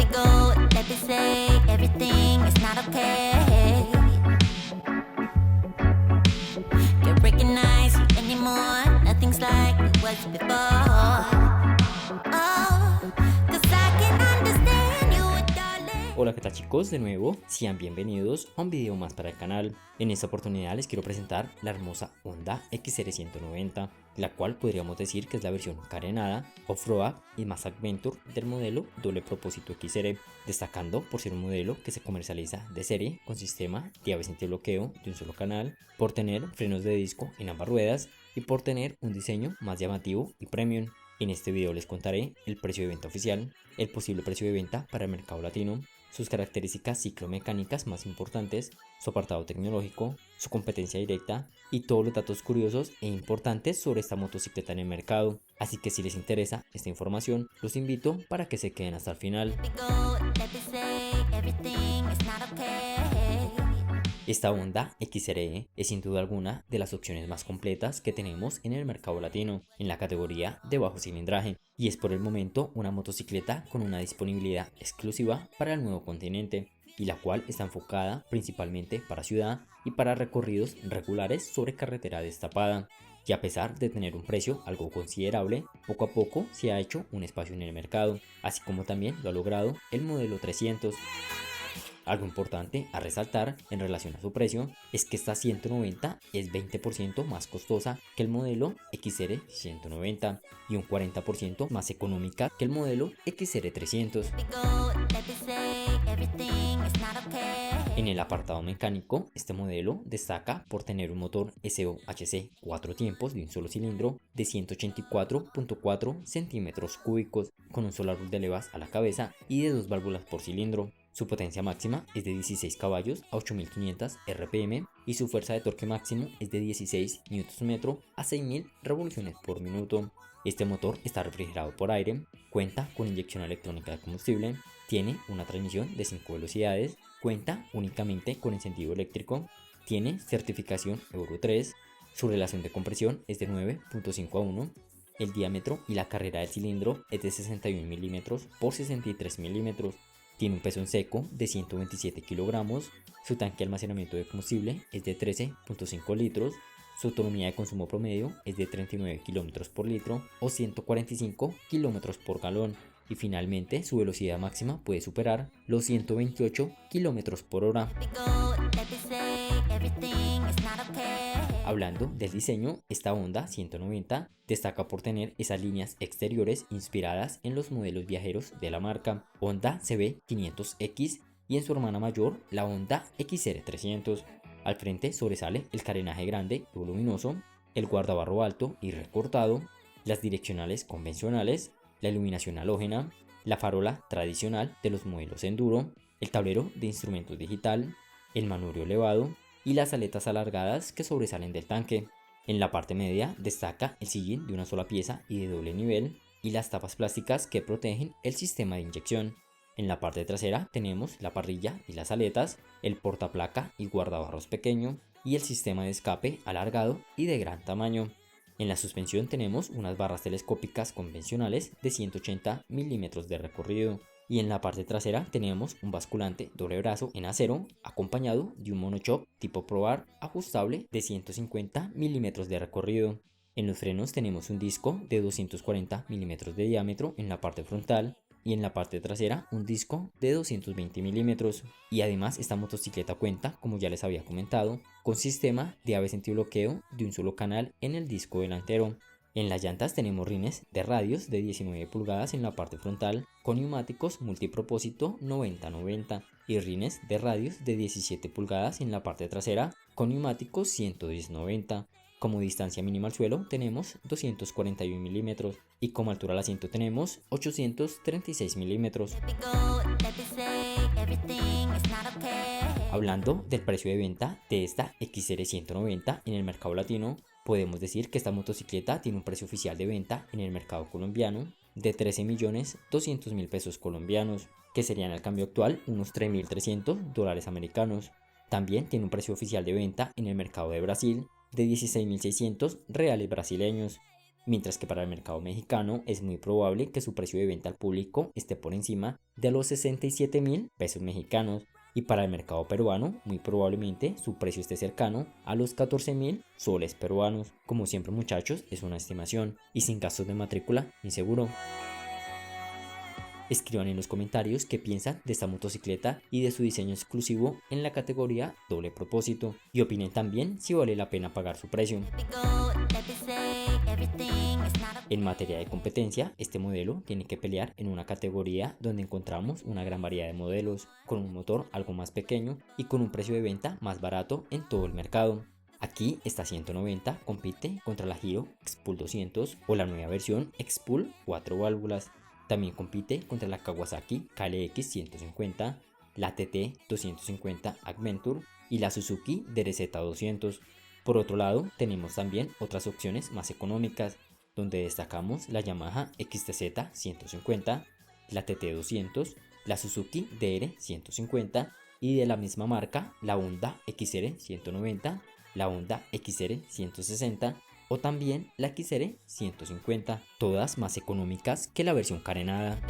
me go, let me say everything is not okay. Don't recognize you anymore. Nothing's like it was before. Oh, 'cause I can understand you, darling. Hola, ¿qué tal chicos? De nuevo, sean bienvenidos a un video más para el canal. En esta oportunidad les quiero presentar la hermosa Honda XR190, la cual podríamos decir que es la versión carenada, off-road y más adventure del modelo doble propósito XR, destacando por ser un modelo que se comercializa de serie con sistema de ABS antibloqueo de un solo canal, por tener frenos de disco en ambas ruedas y por tener un diseño más llamativo y premium. En este video les contaré el precio de venta oficial, el posible precio de venta para el mercado latino, sus características ciclomecánicas más importantes, su apartado tecnológico, su competencia directa y todos los datos curiosos e importantes sobre esta motocicleta en el mercado. Así que si les interesa esta información, los invito para que se queden hasta el final. Me go, let me say everything is not okay. Esta Honda XR es sin duda alguna de las opciones más completas que tenemos en el mercado latino en la categoría de bajo cilindraje, y es por el momento una motocicleta con una disponibilidad exclusiva para el nuevo continente, y la cual está enfocada principalmente para ciudad y para recorridos regulares sobre carretera destapada. Y a pesar de tener un precio algo considerable, poco a poco se ha hecho un espacio en el mercado, así como también lo ha logrado el modelo 300. Algo importante a resaltar en relación a su precio es que esta 190 es 20% más costosa que el modelo XR 190 y un 40% más económica que el modelo XR 300. Me go, let me say everything is not okay. En el apartado mecánico, este modelo destaca por tener un motor SOHC 4 tiempos de un solo cilindro de 184.4 centímetros cúbicos con un solo árbol de levas a la cabeza y de 2 válvulas por cilindro. Su potencia máxima es de 16 caballos a 8500 RPM y su fuerza de torque máximo es de 16 Nm a 6000 revoluciones por minuto. Este motor está refrigerado por aire, cuenta con inyección electrónica de combustible, tiene una transmisión de 5 velocidades, cuenta únicamente con encendido eléctrico, tiene certificación Euro 3, su relación de compresión es de 9.5 a 1, el diámetro y la carrera del cilindro es de 61 mm por 63 mm. Tiene un peso en seco de 127 kilogramos, su tanque de almacenamiento de combustible es de 13.5 litros, su autonomía de consumo promedio es de 39 kilómetros por litro o 145 kilómetros por galón, y finalmente su velocidad máxima puede superar los 128 kilómetros por hora. Me go, let me say everything is not okay. Hablando del diseño, esta Honda 190 destaca por tener esas líneas exteriores inspiradas en los modelos viajeros de la marca Honda CB500X y en su hermana mayor la Honda XR300. Al frente sobresale el carenaje grande y voluminoso, el guardabarro alto y recortado, las direccionales convencionales, la iluminación halógena, la farola tradicional de los modelos enduro, el tablero de instrumentos digital, el manubrio elevado y las aletas alargadas que sobresalen del tanque. En la parte media destaca el sillín de una sola pieza y de doble nivel y las tapas plásticas que protegen el sistema de inyección. En la parte trasera tenemos la parrilla y las aletas, el portaplaca y guardabarros pequeño y el sistema de escape alargado y de gran tamaño. En la suspensión tenemos unas barras telescópicas convencionales de 180 milímetros de recorrido. Y en la parte trasera tenemos un basculante doble brazo en acero acompañado de un monochoc tipo Pro-Bar ajustable de 150 milímetros de recorrido. En los frenos tenemos un disco de 240 milímetros de diámetro en la parte frontal y en la parte trasera un disco de 220 milímetros. Y además esta motocicleta cuenta, como ya les había comentado, con sistema de ABS antibloqueo de un solo canal en el disco delantero. En las llantas tenemos rines de radios de 19 pulgadas en la parte frontal con neumáticos multipropósito 90-90 y rines de radios de 17 pulgadas en la parte trasera con neumáticos 110-90. Como distancia mínima al suelo tenemos 241 milímetros y como altura al asiento tenemos 836 milímetros. Me go, let me say everything is not okay. Hablando del precio de venta de esta XR190 en el mercado latino, podemos decir que esta motocicleta tiene un precio oficial de venta en el mercado colombiano de 13.200.000 pesos colombianos, que serían al cambio actual unos 3.300 dólares americanos. También tiene un precio oficial de venta en el mercado de Brasil de 16.600 reales brasileños. mientras que para el mercado mexicano es muy probable que su precio de venta al público esté por encima de los 67.000 pesos mexicanos, y para el mercado peruano muy probablemente su precio esté cercano a los 14.000 soles peruanos. Como siempre muchachos, es una estimación y sin gastos de matrícula inseguro. Escriban en los comentarios qué piensan de esta motocicleta y de su diseño exclusivo en la categoría doble propósito, y opinen también si vale la pena pagar su precio. En materia de competencia, este modelo tiene que pelear en una categoría donde encontramos una gran variedad de modelos, con un motor algo más pequeño y con un precio de venta más barato en todo el mercado. Aquí esta 190 compite contra la Hero X-Pull 200 o la nueva versión X-Pull 4 válvulas. También compite contra la Kawasaki KLX 150, la TT 250 Adventure y la Suzuki DRZ 200. Por otro lado, tenemos también otras opciones más económicas, donde destacamos la Yamaha XTZ 150, la TT 200, la Suzuki DR 150 y de la misma marca la Honda XR 190, la Honda XR 160 o también la XR 150, todas más económicas que la versión carenada.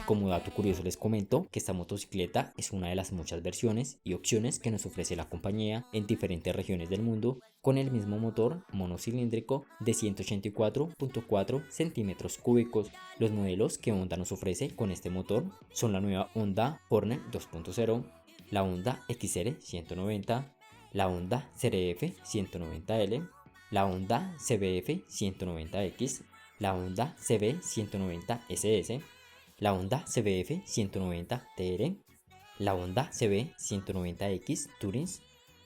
Como dato curioso les comento que esta motocicleta es una de las muchas versiones y opciones que nos ofrece la compañía en diferentes regiones del mundo, con el mismo motor monocilíndrico de 184.4 centímetros cúbicos. Los modelos que Honda nos ofrece con este motor son la nueva Honda Hornet 2.0, la Honda XR 190, la Honda CRF 190L, la Honda CBF 190X, la Honda CB 190SS, la Honda CBF 190TR, la Honda CB 190X Tourist,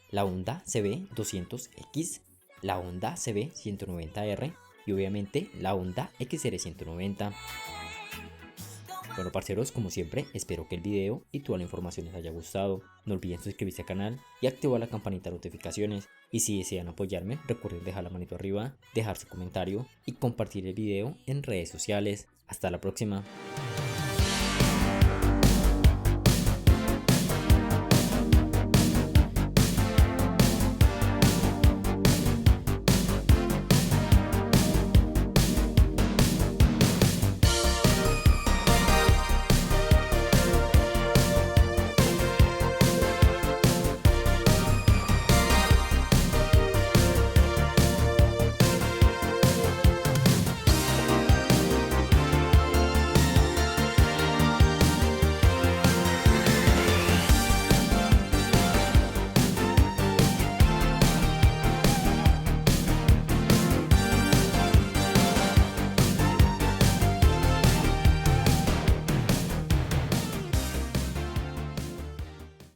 la Honda CB 200X, la Honda CB 190R y obviamente la Honda XR 190. Bueno parceros, como siempre, espero que el video y toda la información les haya gustado. No olviden suscribirse al canal y activar la campanita de notificaciones. Y si desean apoyarme, recuerden dejar la manito arriba, dejar su comentario y compartir el video en redes sociales. Hasta la próxima.